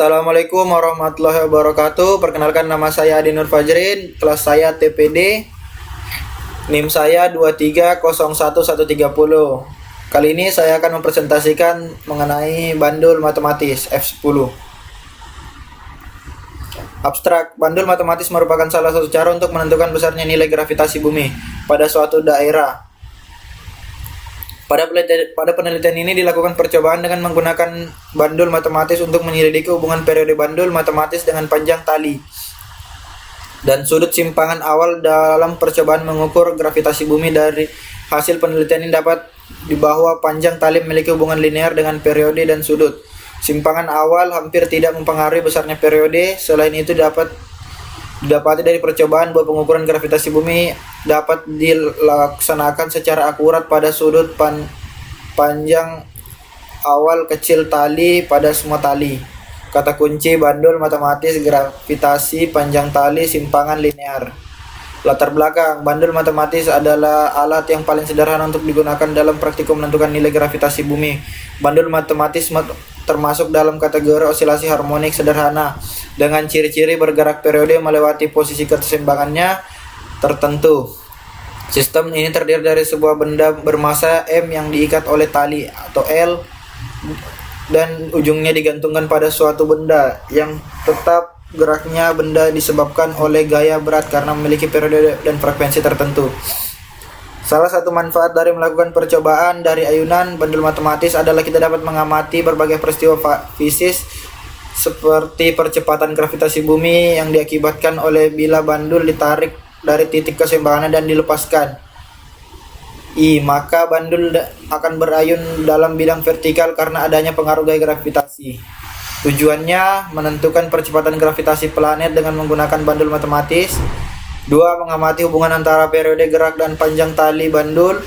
Assalamualaikum warahmatullahi wabarakatuh. Perkenalkan, nama saya Adi Nur Fajrin, kelas saya TPD, NIM saya 2301130. Kali ini saya akan mempresentasikan mengenai bandul matematis F10. Abstrak, bandul matematis merupakan salah satu cara untuk menentukan besarnya nilai gravitasi bumi pada suatu daerah. Pada penelitian ini dilakukan percobaan dengan menggunakan bandul matematis untuk menyelidiki hubungan periode bandul matematis dengan panjang tali dan sudut simpangan awal. Dalam percobaan mengukur gravitasi bumi, dari hasil penelitian ini dapat bahwa panjang tali memiliki hubungan linear dengan periode dan sudut simpangan awal hampir tidak mempengaruhi besarnya periode. Selain itu, didapati dari percobaan bahwa pengukuran gravitasi bumi dapat dilaksanakan secara akurat pada sudut panjang awal kecil tali pada semua tali. Kata kunci bandul matematis: gravitasi, panjang tali, simpangan linear. Latar belakang: bandul matematis adalah alat yang paling sederhana untuk digunakan dalam praktikum menentukan nilai gravitasi bumi. Bandul matematis termasuk dalam kategori osilasi harmonik sederhana dengan ciri-ciri bergerak periode melewati posisi keseimbangannya tertentu. Sistem ini terdiri dari sebuah benda bermassa M yang diikat oleh tali atau L dan ujungnya digantungkan pada suatu benda yang tetap. Geraknya benda disebabkan oleh gaya berat karena memiliki periode dan frekuensi tertentu. Salah satu manfaat dari melakukan percobaan dari ayunan bandul matematis adalah kita dapat mengamati berbagai peristiwa fisik seperti percepatan gravitasi bumi yang diakibatkan oleh bila bandul ditarik dari titik keseimbangannya dan dilepaskan. Maka bandul akan berayun dalam bidang vertikal karena adanya pengaruh gaya gravitasi. Tujuannya menentukan percepatan gravitasi planet dengan menggunakan bandul matematis. 2. Mengamati hubungan antara periode gerak dan panjang tali bandul.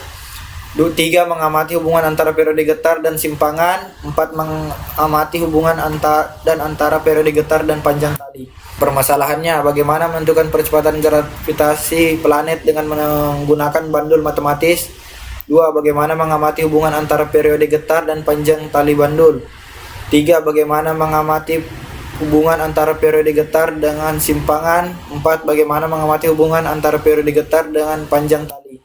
3. Mengamati hubungan antara periode getar dan simpangan. 4. Mengamati hubungan antara periode getar dan panjang tali. Permasalahannya, bagaimana menentukan percepatan gravitasi planet dengan menggunakan bandul matematis. 2. Bagaimana mengamati hubungan antara periode getar dan panjang tali bandul. 3. Bagaimana mengamati hubungan antara periode getar dengan simpangan. 4. Bagaimana mengamati hubungan antara periode getar dengan panjang tali.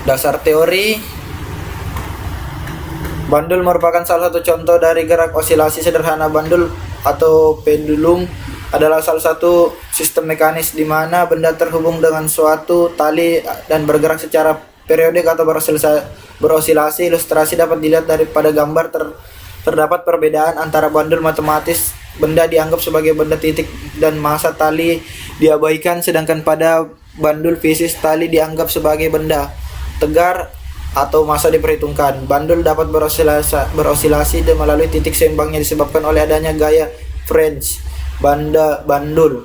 Dasar teori. Bandul merupakan salah satu contoh dari gerak osilasi sederhana. Bandul atau pendulum adalah salah satu sistem mekanis di mana benda terhubung dengan suatu tali dan bergerak secara periodik atau berosilasi. Ilustrasi dapat dilihat pada gambar. Terdapat perbedaan antara bandul matematis, benda dianggap sebagai benda titik dan massa tali diabaikan, sedangkan pada bandul fisik tali dianggap sebagai benda tegar atau massa diperhitungkan. Bandul dapat berosilasi dan melalui titik seimbangnya disebabkan oleh adanya gaya French. Bandul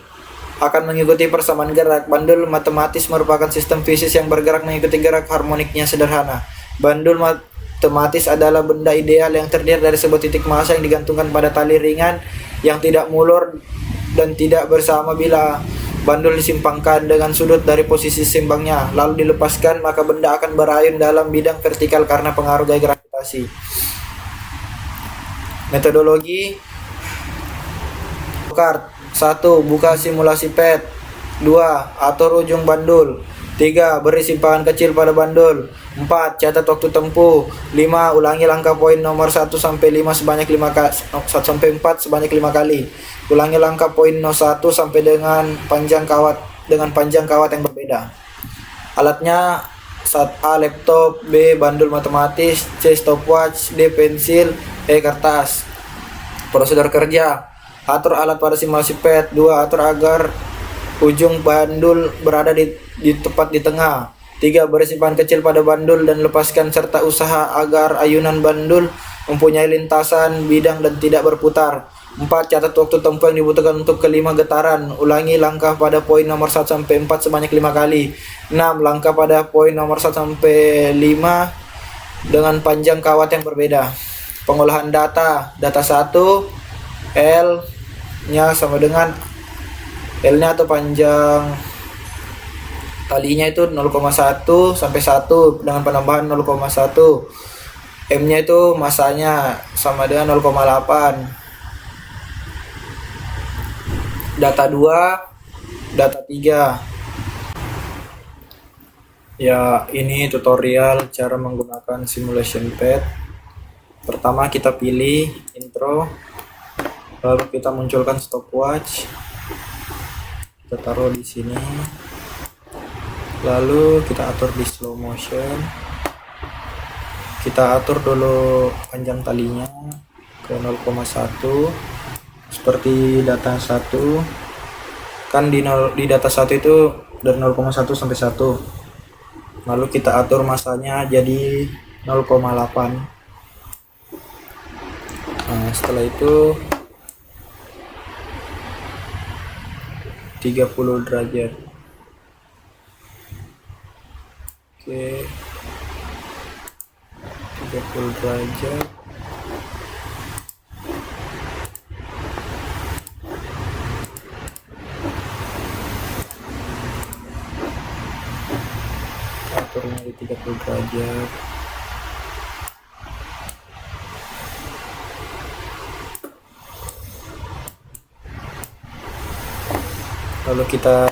akan mengikuti persamaan gerak. Bandul matematis merupakan sistem fisik yang bergerak mengikuti gerak harmoniknya sederhana. Bandul matematis adalah benda ideal yang terdiri dari sebuah titik massa yang digantungkan pada tali ringan yang tidak mulur dan tidak bersama. Bila bandul disimpangkan dengan sudut dari posisi seimbangnya lalu dilepaskan, maka benda akan berayun dalam bidang vertikal karena pengaruh gaya gravitasi. Metodologi. 1. Buka simulasi PET. 2. Atur ujung bandul. 3. Beri simpangan kecil pada bandul. 4. Catat waktu tempuh. 5. Ulangi langkah poin nomor 1 sampai 5 sebanyak 4 sebanyak 5 kali. Ulangi langkah poin 1 sampai dengan panjang kawat yang berbeda. Alatnya: A. Laptop. B. Bandul matematis. C. Stopwatch. D. Pensil. E. Kertas. Prosedur kerja: atur alat pada simulasi PET. 2. Atur agar ujung bandul berada tepat di tengah. 3. Beri simpangan kecil pada bandul dan lepaskan, serta usaha agar ayunan bandul mempunyai lintasan bidang dan tidak berputar. 4. Catat waktu tempuh yang dibutuhkan untuk kelima getaran. Ulangi langkah pada poin nomor 1 sampai 4 sebanyak 5 kali. 6. Langkah pada poin nomor 1 sampai 5 dengan panjang kawat yang berbeda. Pengolahan data. Data 1, L-nya sama dengan L-nya atau panjang talinya itu 0,1 sampai 1 dengan penambahan 0,1. M-nya itu masanya sama dengan 0,8. data 2, data 3. Ya, ini tutorial cara menggunakan simulation pad. Pertama kita pilih intro, lalu kita munculkan stopwatch, kita taruh di sini, lalu kita atur di slow motion, kita atur dulu panjang talinya ke 0,1 seperti data 1 kan. Di data 1 itu dari 0,1 sampai 1, lalu kita atur masanya jadi 0,8. Nah, setelah itu 30 derajat. Oke, 30 derajat. Aturnya di 30 derajat. Lalu kita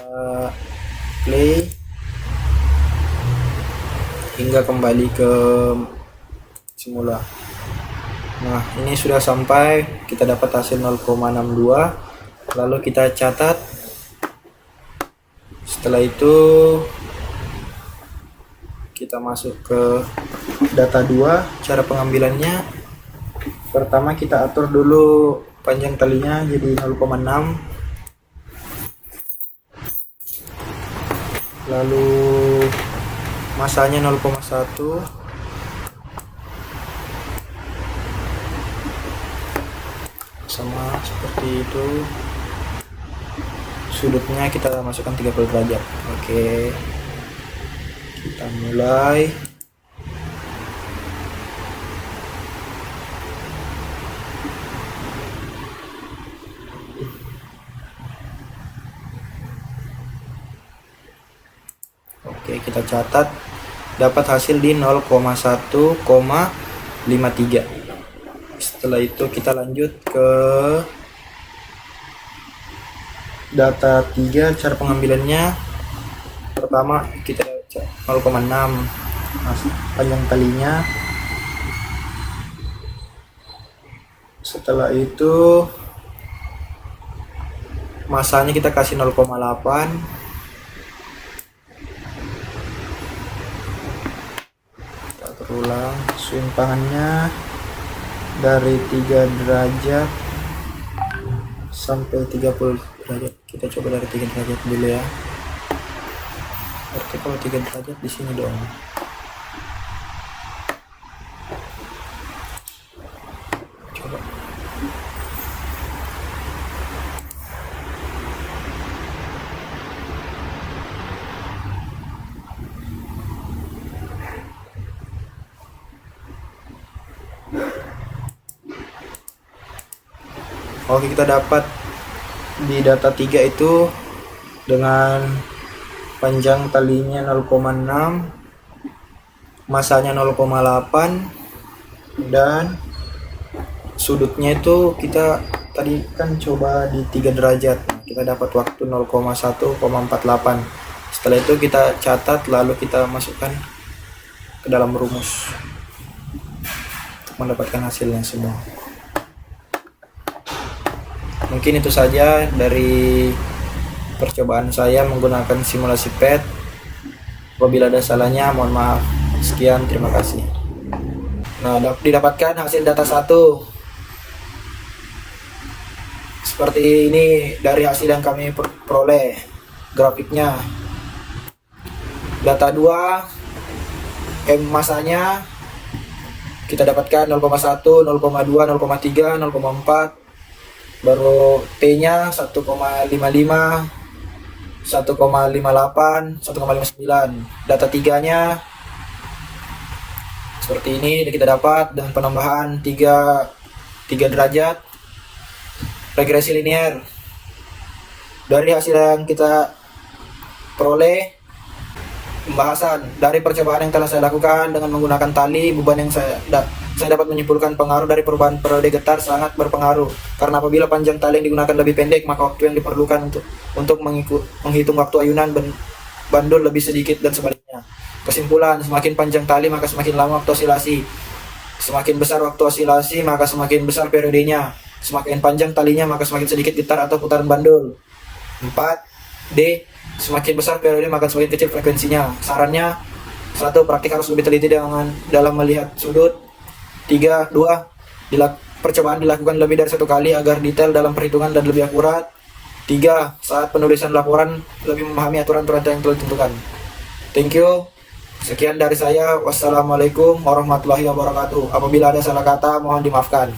play hingga kembali ke semula. Nah, ini sudah sampai, kita dapat hasil 0,62. Lalu kita catat. Setelah itu kita masuk ke data 2. Cara pengambilannya, pertama kita atur dulu panjang talinya jadi 0,6, lalu masanya 0,1, sama seperti itu. Sudutnya kita masukkan 30 derajat. Oke, kita mulai. Oke, kita catat dapat hasil di 0,1,53. Setelah itu kita lanjut ke data 3. Cara pengambilannya, pertama kita 0,6 panjang talinya. Setelah itu masanya kita kasih 0,8. Ulang simpangannya dari 3 derajat sampai 30 derajat. Kita coba dari 3 derajat dulu ya. Berarti kalau 3 derajat di sini dong. Coba. Oke, kita dapat di data 3 itu dengan panjang talinya 0,6, masanya 0,8, dan sudutnya itu kita tadi kan coba di 3 derajat. Kita dapat waktu 0,1,48. Setelah itu kita catat, lalu kita masukkan ke dalam rumus untuk mendapatkan hasilnya semua. Mungkin itu saja dari percobaan saya menggunakan simulasi pad. Apabila ada salahnya, mohon maaf. Sekian, terima kasih. Nah, didapatkan hasil data 1 seperti ini dari hasil yang kami peroleh. Grafiknya data 2, masanya kita dapatkan 0,1, 0,2, 0,3, 0,4. Baru T-nya 1,55, 1,58, 1,59. Data 3-nya seperti ini kita dapat, dan penambahan 3 derajat. Regresi linear. Dari hasil yang kita peroleh, pembahasan dari percobaan yang telah saya lakukan dengan menggunakan tali beban yang saya Saya dapat menyimpulkan pengaruh dari perubahan periode getar sangat berpengaruh. Karena apabila panjang tali yang digunakan lebih pendek, maka waktu yang diperlukan untuk menghitung waktu ayunan bandul lebih sedikit dan sebaliknya. Kesimpulan, semakin panjang tali maka semakin lama waktu osilasi. Semakin besar waktu osilasi maka semakin besar periodenya. Semakin panjang talinya maka semakin sedikit getar atau putaran bandul. 4D, semakin besar periode maka semakin kecil frekuensinya. Sarannya, 1. Praktik harus lebih teliti dalam melihat sudut. 2. Percobaan dilakukan lebih dari 1 kali agar detail dalam perhitungan dan lebih akurat. 3. Saat penulisan laporan lebih memahami aturan-aturan yang telah ditentukan. Thank you. Sekian dari saya. Wassalamualaikum warahmatullahi wabarakatuh. Apabila ada salah kata mohon dimaafkan.